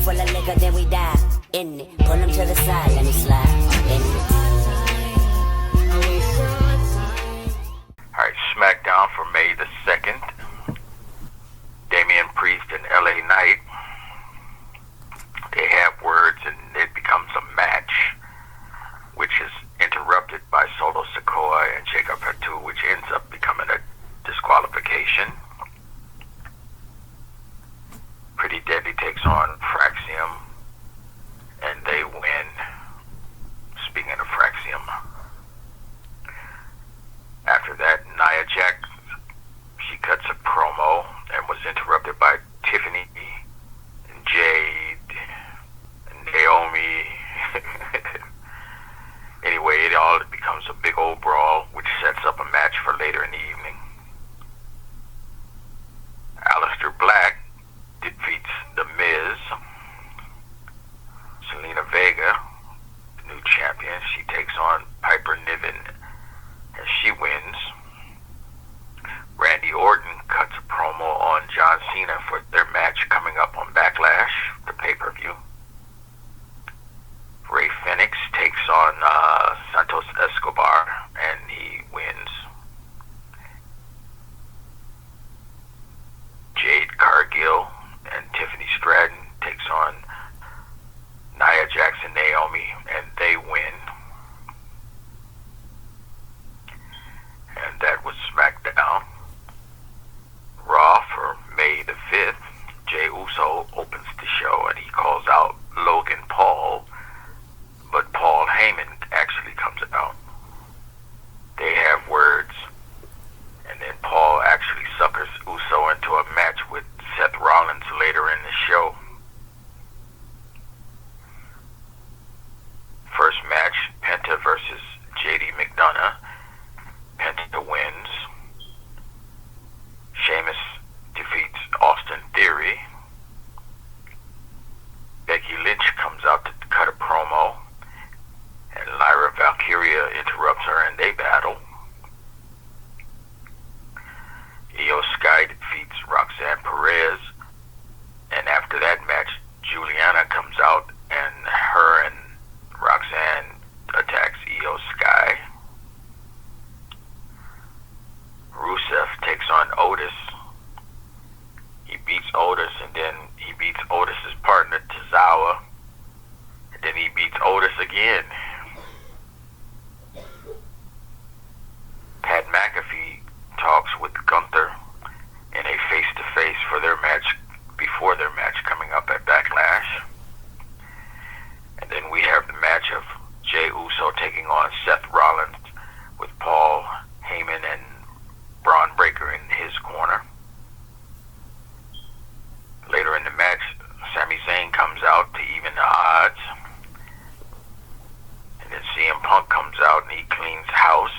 full of liquor, then we dive in it. Pull him to the side, let me slide in it. Alright, SmackDown for May the 2nd. Damian Priest and LA Knight. They have words and it becomes a match, which is interrupted by Solo Sikoa and Jacob Fatu, which ends up becoming a disqualification. Pretty Deadly takes on Fraxium, and they win. Speaking of Fraxium. After that, Nia Jax, she cuts a promo and was interrupted by Tiffany and Jade and Naomi. Anyway, it all becomes a big old brawl, which sets up a match for later in the evening. Aleister Black defeats The Miz. Selena Vega, the new champion, she takes on Piper Niven and she wins. Randy Orton cuts a promo on John Cena for their match coming up on Backlash, the pay-per-view. Rey Fenix takes on Santos Escobar and he wins. Jade Cargill and Tiffany Stratton takes on Nia Jax and Naomi and they win. And that was SmackDown. Raw for May the 5th. Jey Uso opens the show and he calls out Logan Paul, but Paul Heyman actually comes out. They have words, and then Paul actually suckers Uso into a match with Seth Rollins later in the show. First match, Penta versus JD McDonough. Penta wins. Sheamus defeats Austin Theory. Becky Lynch comes out to cut a promo, and Lyra Valkyria interrupts her and they battle. Io Sky defeats Roxanne Perez, and after that match, Juliana comes out and her and Roxanne attacks Io Sky. Rusev takes on Otis. He beats Otis and then he beats Otis's partner Tozawa, and then he beats Otis again. Pat McAfee talks with Gunther in a face-to-face for their match, before their match coming up at Backlash. And then we have the match of Jey Uso taking on Seth Rollins with Paul Heyman and Braun Breaker in his corner. Later in the match, Sami Zayn comes out to even the odds. And then CM Punk comes out and he cleans house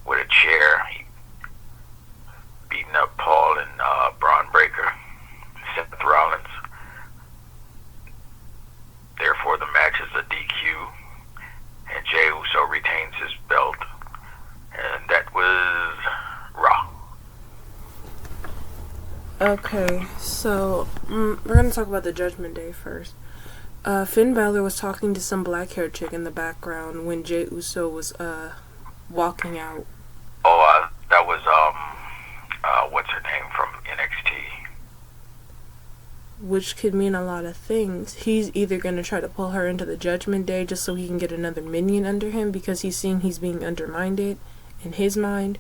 with a chair. He beating up Paul and Braun Breaker, Seth Rollins. Therefore, the match is a DQ, and Jey Uso retains his belt, and that was Raw. Okay, so we're gonna talk about the Judgment Day first. Finn Balor was talking to some black-haired chick in the background when Jey Uso was walking out. Oh, that was what's her name from NXT? Which could mean a lot of things. He's either going to try to pull her into the Judgment Day just so he can get another minion under him because he's seeing he's being undermined in his mind,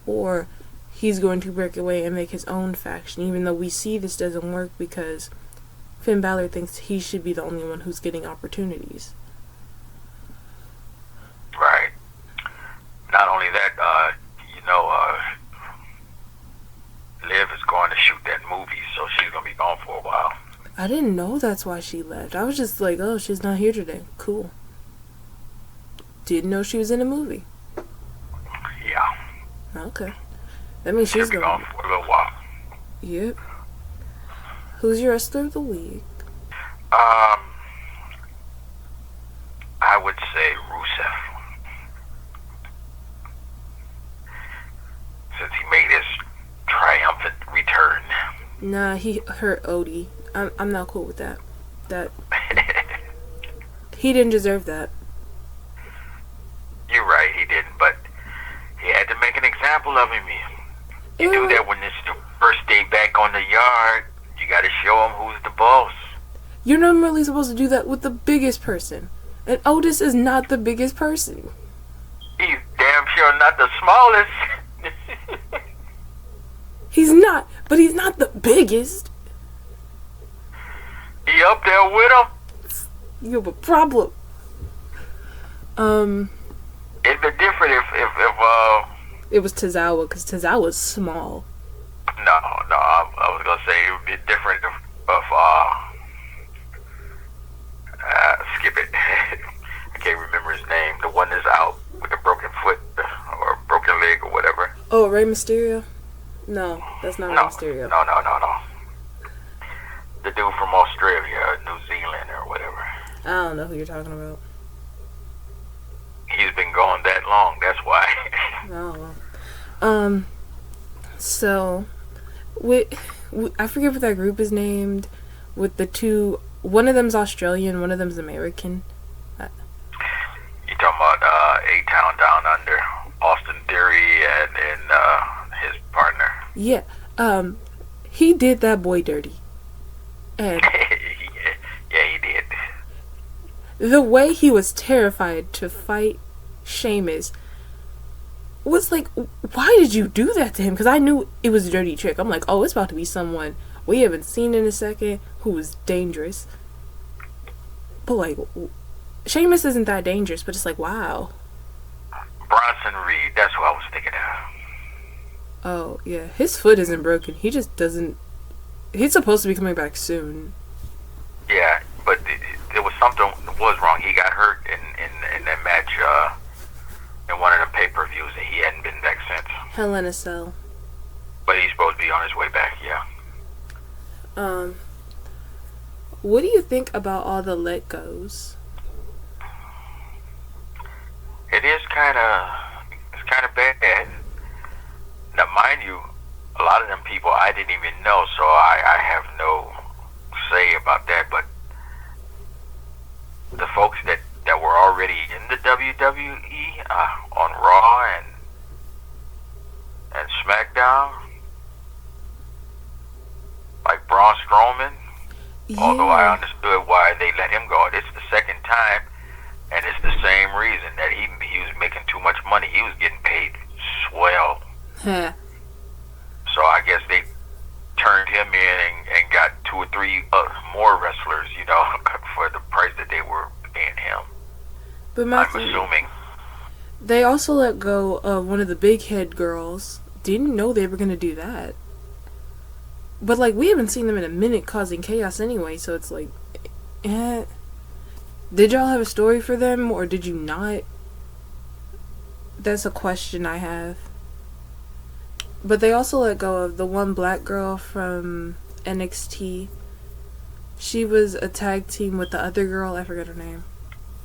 or he's going to break away and make his own faction, even though we see this doesn't work because Finn Balor thinks he should be the only one who's getting opportunities. Right. Not only that, Liv is going to shoot that movie, so she's going to be gone for a while. I didn't know that's why she left. I was just like, oh, she's not here today. Cool. Didn't know she was in a movie. Yeah. Okay. That means she's She'll be gone for a little while. Yep. Who's your wrestler of the week? I would say Rusev. Since he made his triumphant return. Nah, he hurt Odie. I'm not cool with that. That he didn't deserve that. You're right, he didn't, but he had to make an example of him. You do that when it's the first day back on the yard. You gotta show him who's the boss. You're normally supposed to do that with the biggest person. And Otis is not the biggest person. He's damn sure not the smallest. He's not, but he's not the biggest. He up there with him. You have a problem. It'd be different if It was Tozawa, because Tozawa's small. No, I was gonna say it would be different if skip it. I can't remember his name. The one that's out with a broken foot or broken leg or whatever. Oh, Rey Mysterio? No, that's not Rey Mysterio. No. The dude from Australia, New Zealand, or whatever. I don't know who you're talking about. He's been gone that long. That's why. Oh. So, I forget what that group is named. With the two, one of them's Australian, one of them's American. You talking about A-Town Down Under, Austin Theory and his partner. Yeah. He did that boy dirty. And yeah, he did. the way he was terrified to fight Sheamus was like, why did you do that to him? Because I knew it was a dirty trick. I'm like, oh, it's about to be someone we haven't seen in a second who was dangerous. But like, Sheamus isn't that dangerous, but it's like, wow. Bronson Reed, that's who I was thinking of. Oh, yeah. His foot isn't broken. He just doesn't... He's supposed to be coming back soon. Yeah, but there was something that was wrong. He got hurt in that match in one of the pay-per-views, and he hadn't been back since. Hell in a Cell. But he's supposed to be on his way back, yeah. What do you think about all the let-goes? It's kind of bad. Now, mind you, a lot of them people I didn't even know, so I have no say about that. But the folks that were already in the WWE on Raw and SmackDown, like Braun Strowman, Yeah. although I understood why they let him go. It's the second time, and it's the same reason that he was making too much money. He was getting paid swell. Huh. So I guess they turned him in and got 2 or 3 more wrestlers, for the price that they were paying him. But I'm assuming. They also let go of one of the big head girls. Didn't know they were going to do that. But, like, we haven't seen them in a minute causing chaos anyway, so it's like, Did y'all have a story for them, or did you not? That's a question I have. But they also let go of the one black girl from NXT. She was a tag team with the other girl. I forget her name.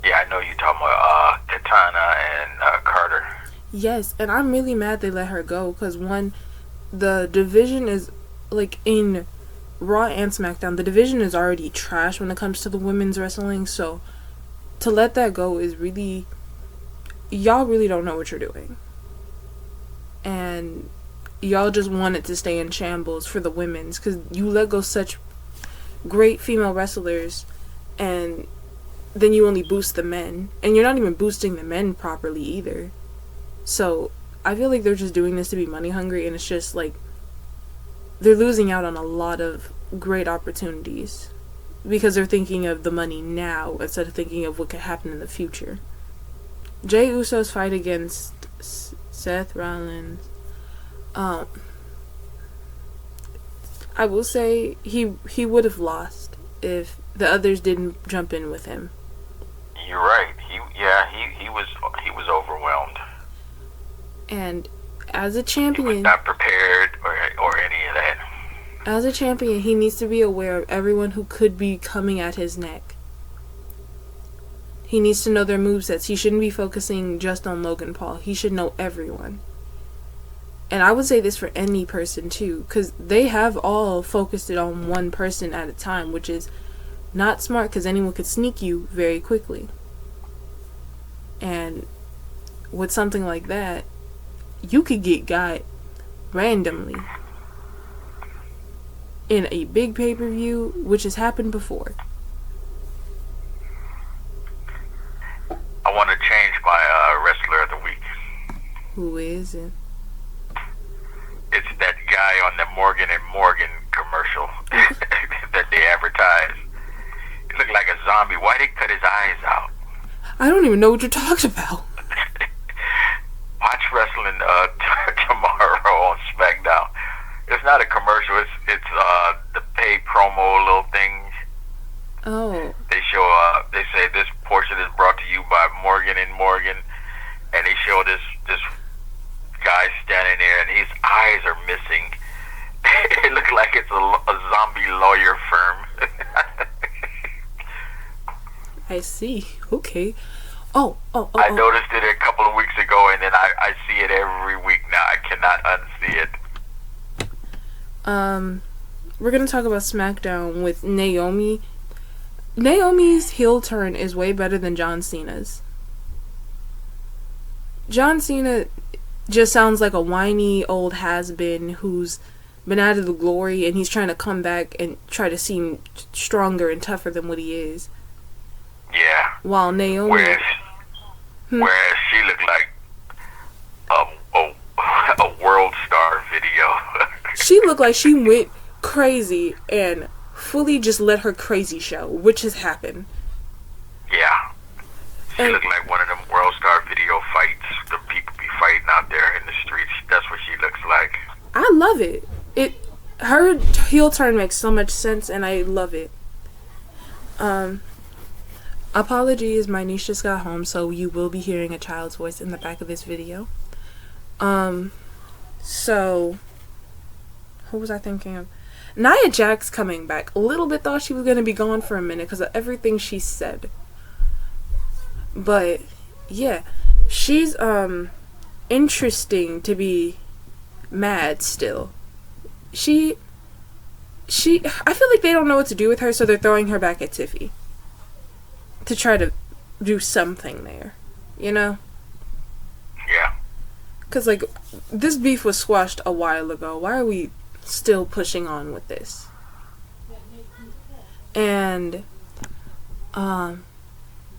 Yeah, I know you're talking about Katana and Carter. Yes, and I'm really mad they let her go. Because, one, the division is, like, in Raw and SmackDown, the division is already trash when it comes to the women's wrestling. So, to let that go is really... Y'all really don't know what you're doing. And... y'all just want it to stay in shambles for the women's, because you let go such great female wrestlers, and then you only boost the men, and you're not even boosting the men properly either. So I feel like they're just doing this to be money hungry, and it's just like they're losing out on a lot of great opportunities because they're thinking of the money now instead of thinking of what could happen in the future. Jey Uso's fight against Seth Rollins, I will say he would have lost if the others didn't jump in with him. You're right. He was overwhelmed. And as a He champion, was not prepared or any of that. as a champion, he needs to be aware of everyone who could be coming at his neck. He needs to know their movesets. He shouldn't be focusing just on Logan Paul. He should know everyone. and I would say this for any person too, because they have all focused it on one person at a time, which is not smart because anyone could sneak you very quickly. And with something like that, you could get got randomly in a big pay-per-view, which has happened before. I want to change my wrestler of the week. Who is it? It's that guy on the Morgan and Morgan commercial that they advertise. He looked like a zombie. Why they cut his eyes out? I don't even know what you're talking about. Watch wrestling tomorrow on SmackDown. It's not a commercial. It's the paid promo little thing. Oh. They show they say this portion is brought to you by Morgan and Morgan, and they show this guy standing there, and his eyes are missing. It looks like it's a zombie lawyer firm. I see. Okay. Oh. I noticed it a couple of weeks ago, and then I see it every week now. I cannot unsee it. We're gonna talk about SmackDown with Naomi. Naomi's heel turn is way better than John Cena's. John Cena just sounds like a whiny old has-been who's been out of the glory, and he's trying to come back and try to seem stronger and tougher than what he is. Yeah. While Naomi... Whereas she looked like a world star video. She looked like she went crazy and fully just let her crazy show, which has happened. Yeah. She looked like one of them world star video fights the people be fighting out there in the streets. That's what she looks like. I love it. Her heel turn makes so much sense, and I love it. Apologies, my niece just got home, so you will be hearing a child's voice in the back of this video. So, who was I thinking of? Nia Jax coming back. A little bit thought she was going to be gone for a minute because of everything she said. But, yeah. She's, interesting to be mad still. I feel like they don't know what to do with her, so they're throwing her back at Tiffy. To try to do something there. You know? Yeah. Because, like, this beef was squashed a while ago. Why are we still pushing on with this? And,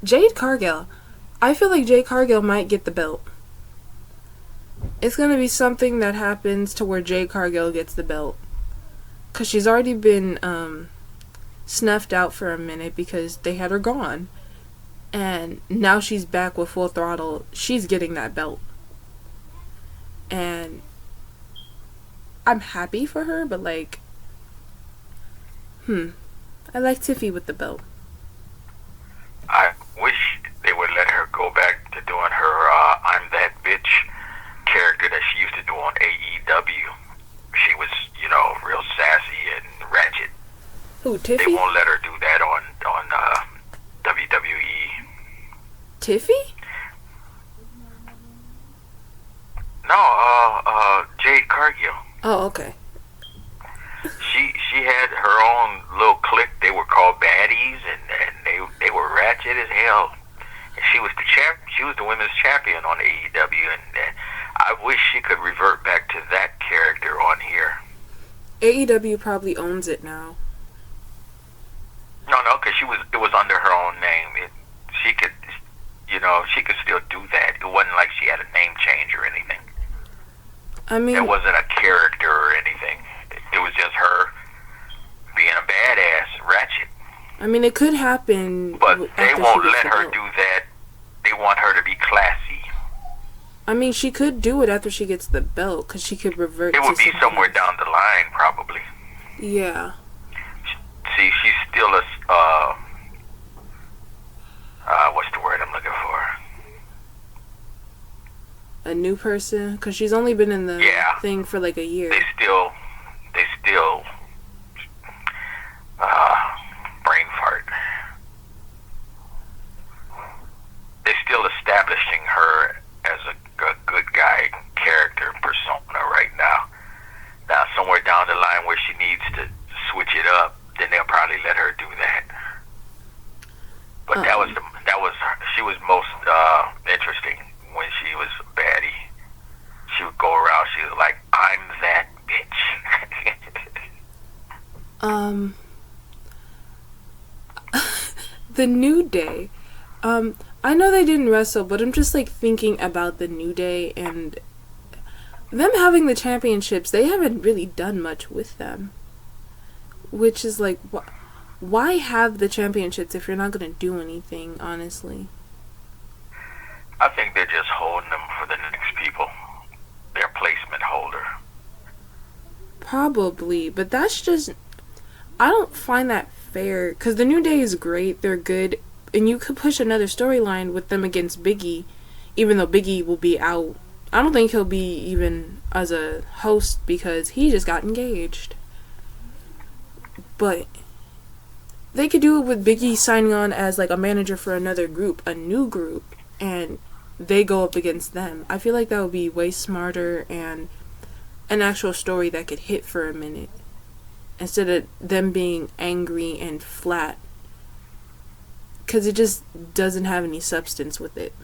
Jade Cargill. I feel like Jade Cargill might get the belt. It's gonna be something that happens to where Jade Cargill gets the belt. Because she's already been, snuffed out for a minute because they had her gone. And now she's back with full throttle. She's getting that belt. And I'm happy for her, but like, I like Tiffy with the belt. I wish they would let her go back to doing her I'm That Bitch character that she used to do on AEW. She was, real sassy and ratchet. Who, Tiffy? They won't let her do that on WWE. Tiffy? No, Jade Cargill. Oh, okay. She had her own little clique. They were called baddies, and they were ratchet as hell. And she was the women's champion on AEW, and I wish she could revert back to that character on here. AEW probably owns it now. No, because it was under her own name. She could still do that. It wasn't like she had a name change or anything. I mean, it wasn't a character or anything. It was just her being a badass ratchet. I mean, it could happen. But they won't let her do that. They want her to be classy. I mean, she could do it after she gets the belt, because she could revert. It would be somewhere down the line, probably. Yeah. See, she's still a what's the word I'm looking for? A new person, because she's only been in the thing for like a year. They still brain fart. They're still establishing her as a good guy character persona right the New Day. I know they didn't wrestle, but I'm just like thinking about the New Day and them having the championships. They haven't really done much with them, which is like, why have the championships if you're not gonna do anything? Honestly, I think they're just holding them for the next people. Their placement holder. probably, but that's just, I don't find that fair because the New Day is great. They're good, and you could push another storyline with them against Biggie, even though Biggie will be out. I don't think he'll be even as a host because he just got engaged. But they could do it with Biggie signing on as like a manager for another group, a new group, and they go up against them. I feel like that would be way smarter and an actual story that could hit for a minute instead of them being angry and flat, because it just doesn't have any substance with it.